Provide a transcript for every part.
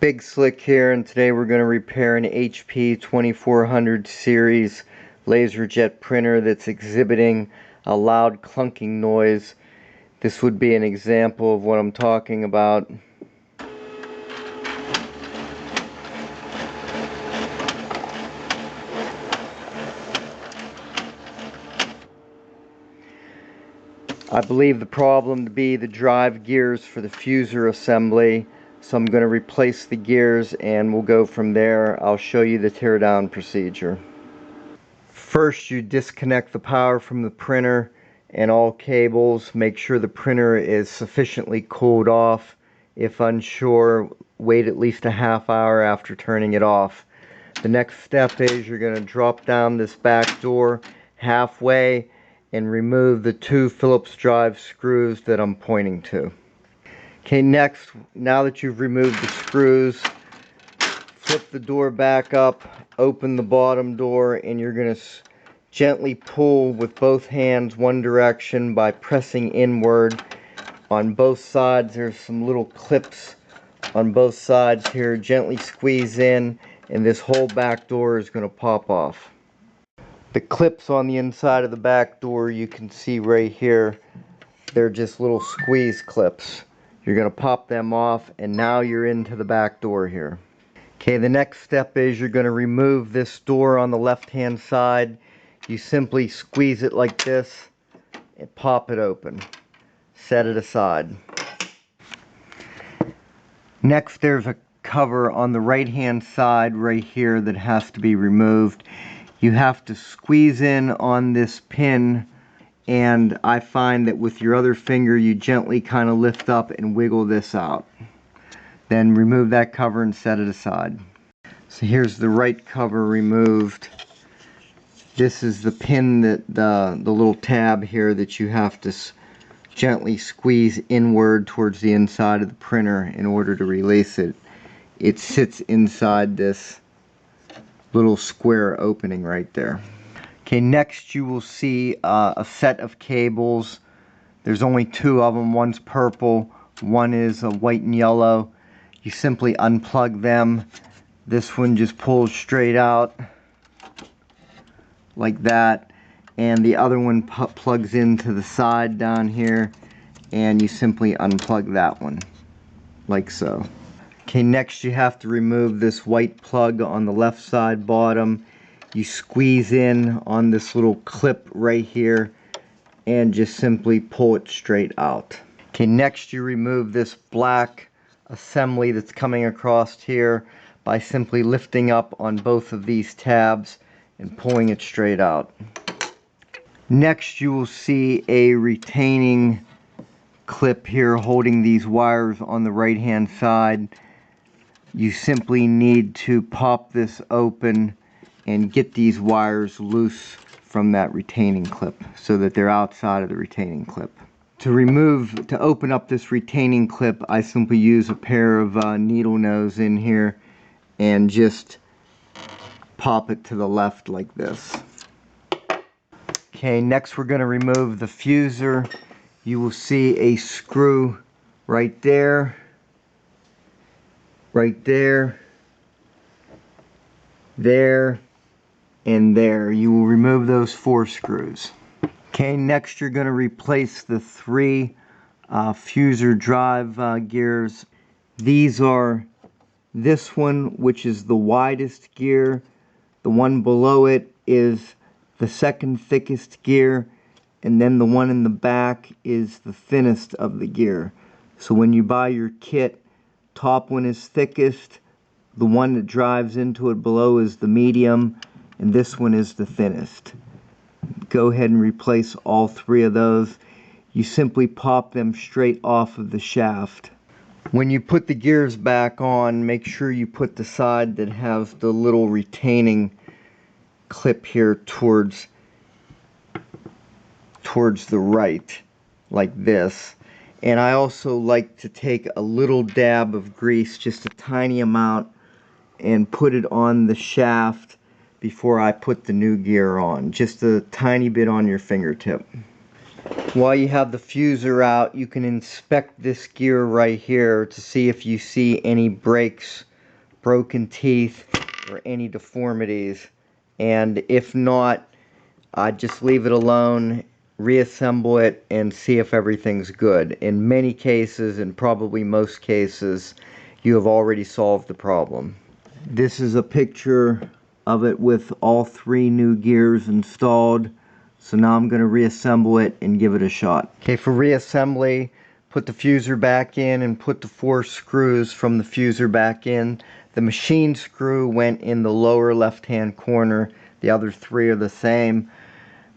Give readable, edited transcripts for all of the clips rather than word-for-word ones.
Big Slick here, and today we're going to repair an HP 2400 series LaserJet printer that's exhibiting a loud clunking noise. This would be an example of what I'm talking about. I believe the problem to be the drive gears for the fuser assembly, so I'm going to replace the gears and we'll go from there. I'll show you the teardown procedure. First, you disconnect the power from the printer and all cables. Make sure the printer is sufficiently cooled off. If unsure, wait at least a half hour after turning it off. The next step is you're going to drop down this back door halfway and remove the two Phillips drive screws that I'm pointing to. Okay, next, now that you've removed the screws, flip the door back up, open the bottom door, and you're going to gently pull with both hands one direction by pressing inward. On both sides, there's some little clips on both sides here. Gently squeeze in, and this whole back door is going to pop off. The clips on the inside of the back door, you can see right here, they're just little squeeze clips. You're going to pop them off, and now you're into the back door here. Okay, the next step is you're going to remove this door on the left hand side. You simply squeeze it like this and pop it open. Set it aside. Next, there's a cover on the right hand side right here that has to be removed. You have to squeeze in on this pin, and I find that with your other finger you gently kind of lift up and wiggle this out. Then remove that cover and set it aside. So here's the right cover removed. This is the pin, that the little tab here that you have to gently squeeze inward towards the inside of the printer in order to release it. It sits inside this little square opening right there. Okay, next you will see a set of cables. There's only two of them. One's purple, one is white and yellow. You simply unplug them. This one just pulls straight out like that, and the other one plugs into the side down here, and you simply unplug that one like so. Okay, next you have to remove this white plug on the left side bottom. You squeeze in on this little clip right here and just simply pull it straight out. Okay, next you remove this black assembly that's coming across here by simply lifting up on both of these tabs and pulling it straight out. Next you will see a retaining clip here holding these wires on the right hand side. You simply need to pop this open and get these wires loose from that retaining clip so that they're outside of the retaining clip. To open up this retaining clip, I simply use a pair of needle nose in here and just pop it to the left like this. Okay, next we're going to remove the fuser. You will see a screw right there, right there, there, and there. You will remove those 4 screws. Okay, next you're going to replace the 3 fuser drive gears. These are this one, which is the widest gear. The one below it is the second thickest gear, and then the one in the back is the thinnest of the gear. So when you buy your kit, top one is thickest, the one that drives into it below is the medium, and this one is the thinnest. Go ahead and replace all 3 of those. You simply pop them straight off of the shaft. When you put the gears back on, make sure you put the side that has the little retaining clip here towards the right, like this. And I also like to take a little dab of grease, just a tiny amount, and put it on the shaft before I put the new gear on. Just a tiny bit on your fingertip. While you have the fuser out, you can inspect this gear right here to see if you see any breaks broken teeth, or any deformities. And if not, I'd just leave it alone, reassemble it, and see if everything's good. In many cases, and probably most cases, you have already solved the problem. This is a picture of it with all 3 new gears installed. So now I'm going to reassemble it and give it a shot. Okay, for reassembly, put the fuser back in and put the 4 screws from the fuser back in. The machine screw went in the lower left hand corner. The other 3 are the same.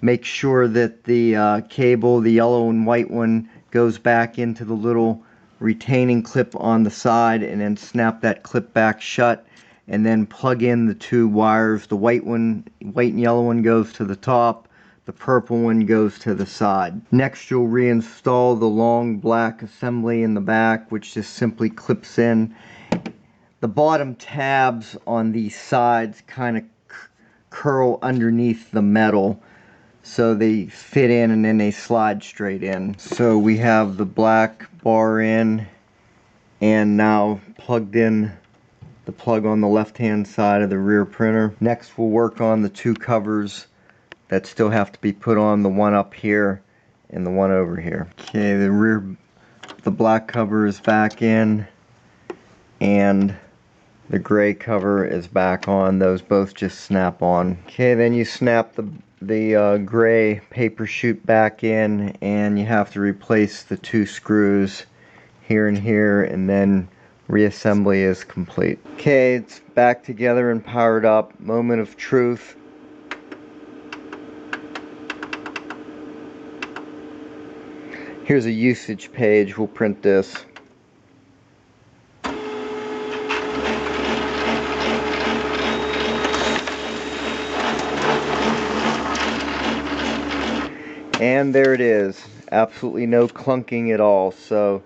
Make sure that the cable, the yellow and white one, goes back into the little retaining clip on the side, and then snap that clip back shut, and then plug in the 2 wires. The white and yellow one goes to the top, the purple one goes to the side. Next, you'll reinstall the long black assembly in the back, which just simply clips in. The bottom tabs on these sides kind of curl underneath the metal, so they fit in and then they slide straight in. So we have the black bar in, and now plugged in the plug on the left hand side of the rear printer. Next, we'll work on the 2 covers that still have to be put on, the one up here and the one over here. Okay, the black cover is back in, and the gray cover is back on. Those both just snap on. Okay, then you snap the gray paper chute back in, and you have to replace the 2 screws here and here, and then reassembly is complete. Okay, it's back together and powered up. Moment of truth. Here's a usage page. We'll print this. And there it is. Absolutely no clunking at all. So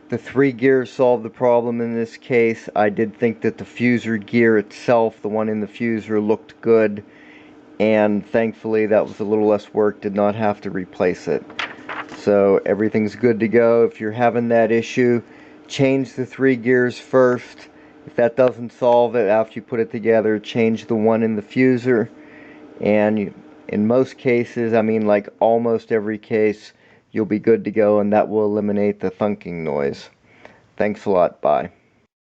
the 3 gears solved the problem in this case. I did think that the fuser gear itself, the one in the fuser, looked good, and thankfully that was a little less work. Did not have to replace it. So everything's good to go. If you're having that issue, change the 3 gears first. If that doesn't solve it, after you put it together, change the one in the fuser. And in most cases, I mean like almost every case, you'll be good to go, and that will eliminate the thunking noise. Thanks a lot. Bye.